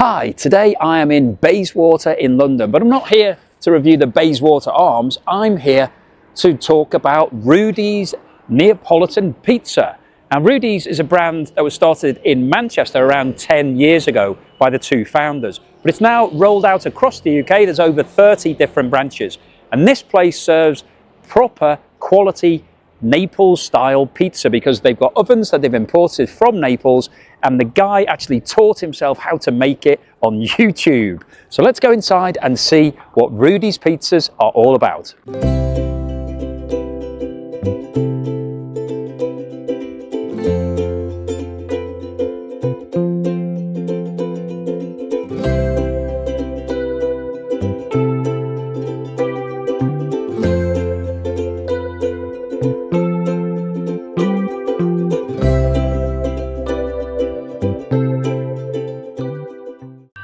Hi, today I am in Bayswater in London, but I'm not here to review the Bayswater Arms. I'm here to talk about Rudy's Neapolitan pizza. And Rudy's is a brand that was started in Manchester around 10 years ago by the two founders. But it's now rolled out across the UK. There's over 30 different branches. And this place serves proper quality Naples style pizza because they've got ovens that they've imported from Naples, and the guy actually taught himself how to make it on YouTube. So let's go inside and see what Rudy's pizzas are all about.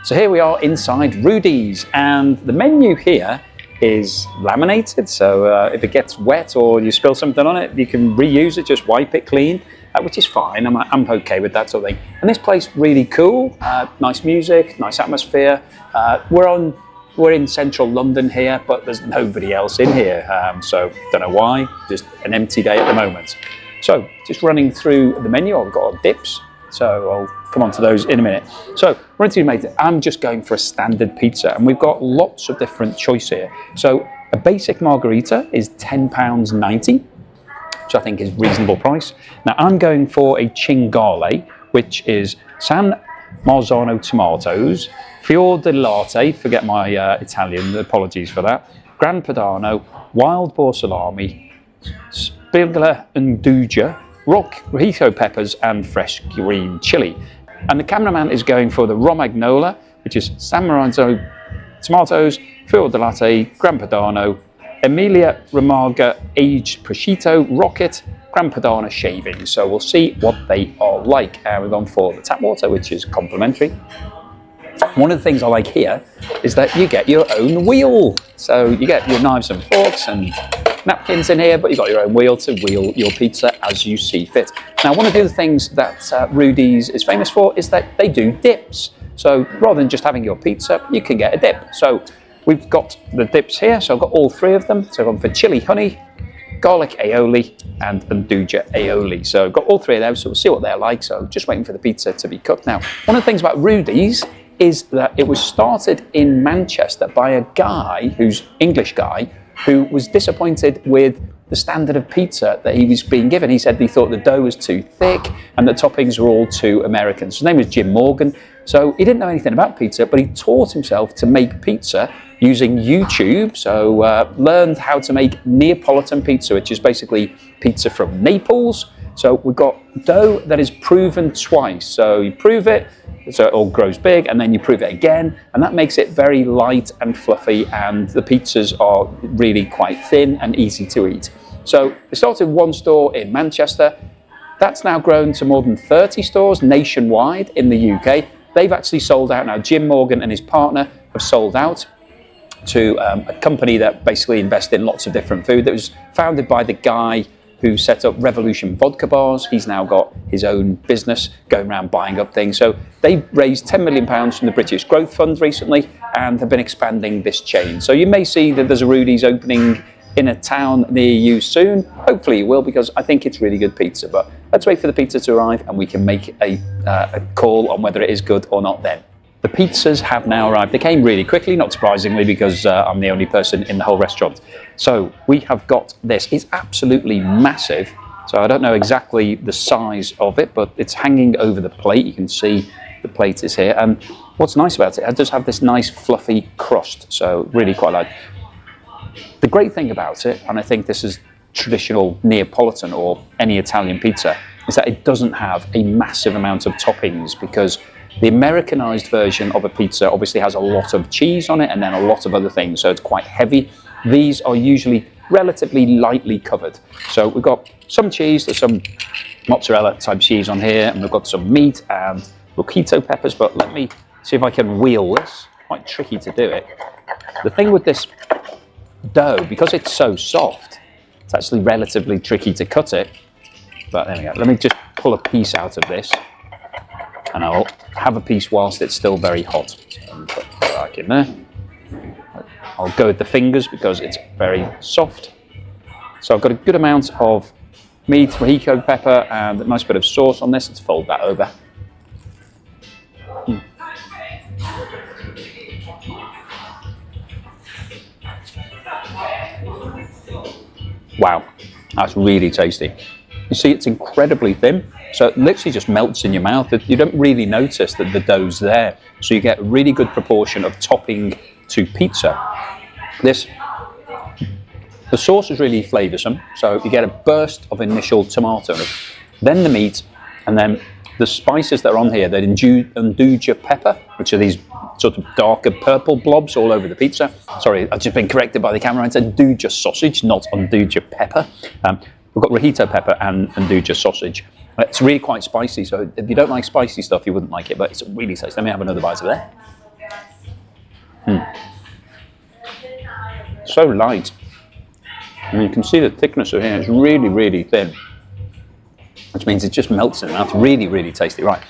So here we are inside Rudy's, and the menu here is laminated, so if it gets wet or you spill something on it, you can reuse it, just wipe it clean, which is fine. I'm okay with that sort of thing. And this place really cool, nice music, nice atmosphere. We're in central London here, but there's nobody else in here, so don't know why, just an empty day at the moment. So just running through the menu, I've got our dips. So I'll come on to those in a minute. So I'm just going for a standard pizza, and we've got lots of different choice here. So a basic margherita is £10.90, which I think is reasonable price. Now I'm going for a cingale, which is Marzano tomatoes, Fior di Latte, forget my Italian, apologies for that, Gran Padano, wild boar salami, spigla andouja, rojo peppers and fresh green chili. And the cameraman is going for the Romagnola, which is Marzano tomatoes, Fior di Latte, Gran Padano, Emilia Romagna aged prosciutto, rocket, Gran Padano shavings. So we'll see what they are like. We've gone for the tap water, which is complimentary. One of the things I like here is that you get your own wheel. So you get your knives and forks and napkins in here, but you've got your own wheel to wheel your pizza as you see fit. Now, one of the other things that Rudy's is famous for is that they do dips. So rather than just having your pizza, you can get a dip. So we've got the dips here. So I've got all three of them. So I've gone for chili honey, garlic aioli, and andouja aioli. So I've got all three of those, so we'll see what they're like. So just waiting for the pizza to be cooked. Now, one of the things about Rudy's is that it was started in Manchester by a guy who's English guy who was disappointed with the standard of pizza that he was being given. He said he thought the dough was too thick and the toppings were all too American. So his name was Jim Morgan. So he didn't know anything about pizza, but he taught himself to make pizza using YouTube. So learned how to make Neapolitan pizza, which is basically pizza from Naples. So we've got dough that is proven twice. So you prove it, so it all grows big, and then you prove it again, and that makes it very light and fluffy, and the pizzas are really quite thin and easy to eat. So they started one store in Manchester. That's now grown to more than 30 stores nationwide in the UK. They've actually sold out now. Jim Morgan and his partner have sold out to a company that basically invests in lots of different food. That was founded by the guy who set up Revolution vodka bars. He's now got his own business going around buying up things. So they raised £10 million from the British Growth Fund recently, and have been expanding this chain. So you may see that there's a Rudy's opening in a town near you soon. Hopefully you will, because I think it's really good pizza. But let's wait for the pizza to arrive and we can make a call on whether it is good or not then. The pizzas have now arrived. They came really quickly, not surprisingly, because I'm the only person in the whole restaurant. So we have got this. It's absolutely massive. So I don't know exactly the size of it, but it's hanging over the plate. You can see the plate is here. And what's nice about it does have this nice fluffy crust. So really quite like. The great thing about it, and I think this is traditional Neapolitan or any Italian pizza, is that it doesn't have a massive amount of toppings, because the Americanized version of a pizza obviously has a lot of cheese on it and then a lot of other things, so it's quite heavy. These are usually relatively lightly covered. So we've got some cheese, there's some mozzarella type cheese on here, and we've got some meat and rojo peppers, but let me see if I can wheel this. Quite tricky to do it. The thing with this dough, because it's so soft, it's actually relatively tricky to cut it. But there we go. Let me just pull a piece out of this. and I'll have a piece whilst it's still very hot. So put that back in there. I'll go with the fingers because it's very soft. So I've got a good amount of meat, Mexican pepper, and a nice bit of sauce on this. Let's fold that over. Wow, that's really tasty. You see, it's incredibly thin, so it literally just melts in your mouth. You don't really notice that the dough's there, so you get a really good proportion of topping to pizza. The sauce is really flavoursome, so you get a burst of initial tomato, then the meat, and then the spices that are on here, that andouja pepper, which are these sort of darker purple blobs all over the pizza. Sorry, I've just been corrected by the camera. It's andouja sausage, not andouja pepper. We've got rojito pepper and andouja sausage. It's really quite spicy, so if you don't like spicy stuff, you wouldn't like it, but it's really tasty. Let me have another bite of that. So light. And you can see the thickness of it here. It's really, really thin, which means it just melts in the mouth. Really, really tasty. Right,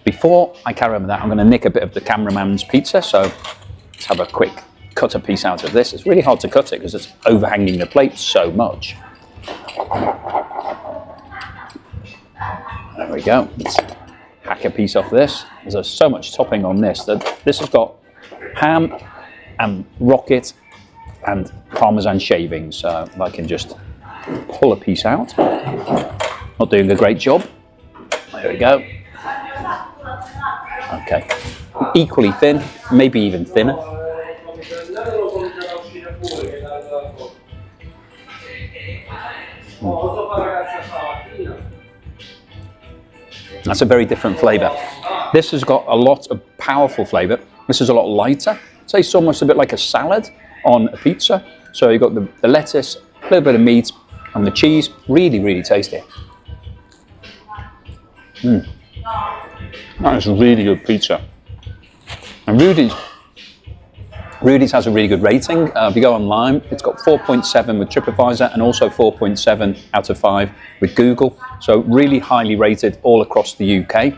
before I carry on with that, I'm going to nick a bit of the cameraman's pizza. So let's have a quick cut a piece out of this. It's really hard to cut it because it's overhanging the plate so much. There we go. Let's hack a piece off this. There's so much topping on this that this has got ham and rocket and parmesan shavings. So I can just pull a piece out. Not doing a great job. There we go. Okay. Equally thin, maybe even thinner. That's a very different flavour. This has got a lot of powerful flavour. This is a lot lighter. I'd say it's almost a bit like a salad on a pizza. So you've got the lettuce, a little bit of meat, and the cheese. Really, really tasty. That is really good pizza. And Rudy's has a really good rating. If you go online, it's got 4.7 with TripAdvisor and also 4.7 out of 5 with Google. So really highly rated all across the UK.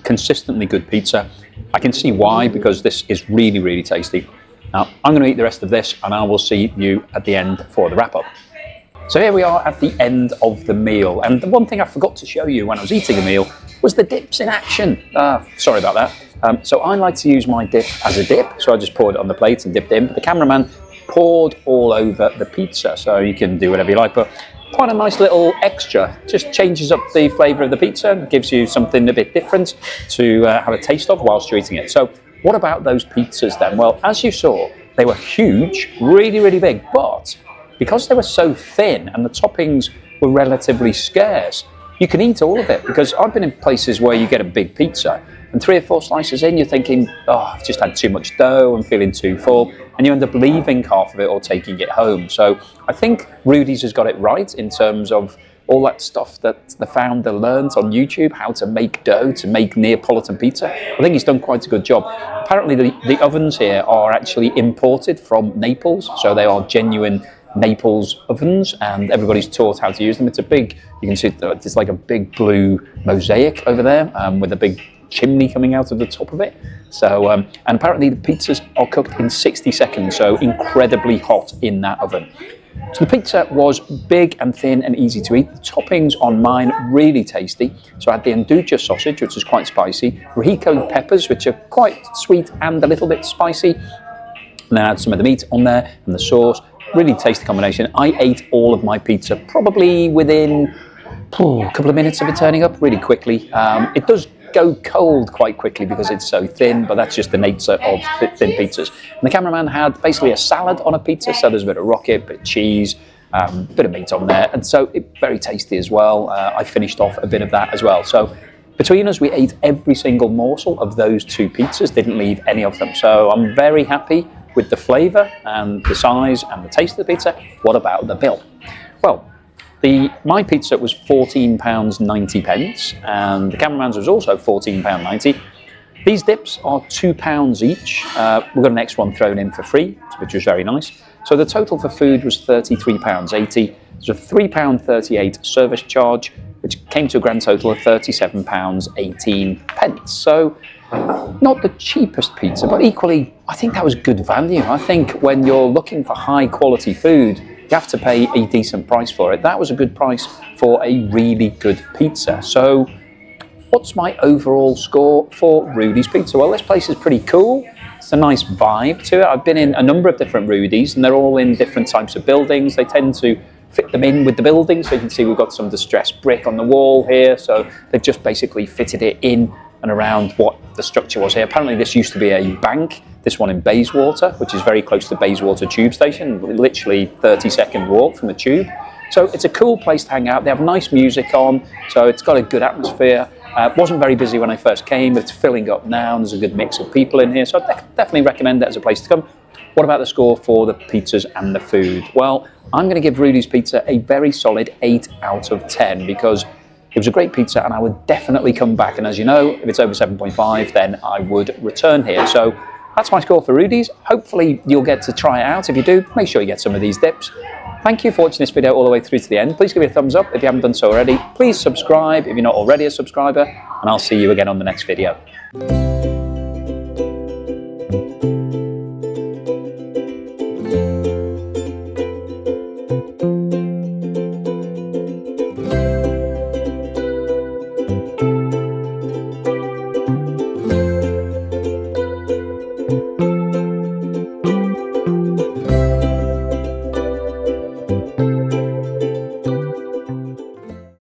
Consistently good pizza. I can see why, because this is really, really tasty. Now, I'm going to eat the rest of this and I will see you at the end for the wrap-up. So here we are at the end of the meal. And the one thing I forgot to show you when I was eating the meal was the dips in action. Sorry about that. So I like to use my dip as a dip. So I just poured it on the plate and dipped in. But the cameraman poured all over the pizza. So you can do whatever you like. But quite a nice little extra. Just changes up the flavour of the pizza and gives you something a bit different to have a taste of whilst you're eating it. So what about those pizzas then? Well, as you saw, they were huge, really, really big. But because they were so thin and the toppings were relatively scarce, you can eat all of it. Because I've been in places where you get a big pizza and 3 or 4 slices in, you're thinking, oh, I've just had too much dough, I'm feeling too full, and you end up leaving half of it or taking it home. So I think Rudy's has got it right in terms of all that stuff that the founder learned on YouTube, how to make dough, to make Neapolitan pizza. I think he's done quite a good job. Apparently the ovens here are actually imported from Naples, so they are genuine Naples ovens, and everybody's taught how to use them. It's a big, you can see it's like a big blue mosaic over there with a big chimney coming out of the top of it. So, and apparently the pizzas are cooked in 60 seconds, so incredibly hot in that oven. So the pizza was big and thin and easy to eat. The toppings on mine, really tasty. So I had the andouja sausage, which is quite spicy, Mexican peppers, which are quite sweet and a little bit spicy. And then I had some of the meat on there and the sauce. Really tasty combination. I ate all of my pizza probably within a couple of minutes of it turning up, really quickly. It does go cold quite quickly because it's so thin, but that's just the nature of thin pizzas. And the cameraman had basically a salad on a pizza, so there's a bit of rocket, bit of cheese, bit of meat on there, and so very tasty as well. I finished off a bit of that as well. So between us, we ate every single morsel of those 2 pizzas, didn't leave any of them. So I'm very happy with the flavour and the size and the taste of the pizza. What about the bill? Well, my pizza was £14.90 and the cameraman's was also £14.90. These dips are £2 each. We've got an extra one thrown in for free, which was very nice. So the total for food was £33.80. There's a £3.38 service charge, which came to a grand total of £37.18. So not the cheapest pizza, but equally, I think that was good value. I think when you're looking for high quality food, you have to pay a decent price for it. That was a good price for a really good pizza. So what's my overall score for Rudy's Pizza? Well, this place is pretty cool. It's a nice vibe to it. I've been in a number of different Rudy's, and they're all in different types of buildings. They tend to fit them in with the building. So you can see we've got some distressed brick on the wall here. So they've just basically fitted it in and around what the structure was here. Apparently this used to be a bank, this one in Bayswater, which is very close to Bayswater tube station, literally 30-second walk from the tube. So it's a cool place to hang out. They have nice music on, so it's got a good atmosphere. It wasn't very busy when I first came, but it's filling up now, and there's a good mix of people in here, so I definitely recommend that as a place to come. What about the score for the pizzas and the food? Well, I'm going to give Rudy's Pizza a very solid 8 out of 10 because it was a great pizza and I would definitely come back. And as you know, if it's over 7.5, then I would return here. So that's my score for Rudy's. Hopefully you'll get to try it out. If you do, make sure you get some of these dips. Thank you for watching this video all the way through to the end. Please give me a thumbs up if you haven't done so already. Please subscribe if you're not already a subscriber, and I'll see you again on the next video.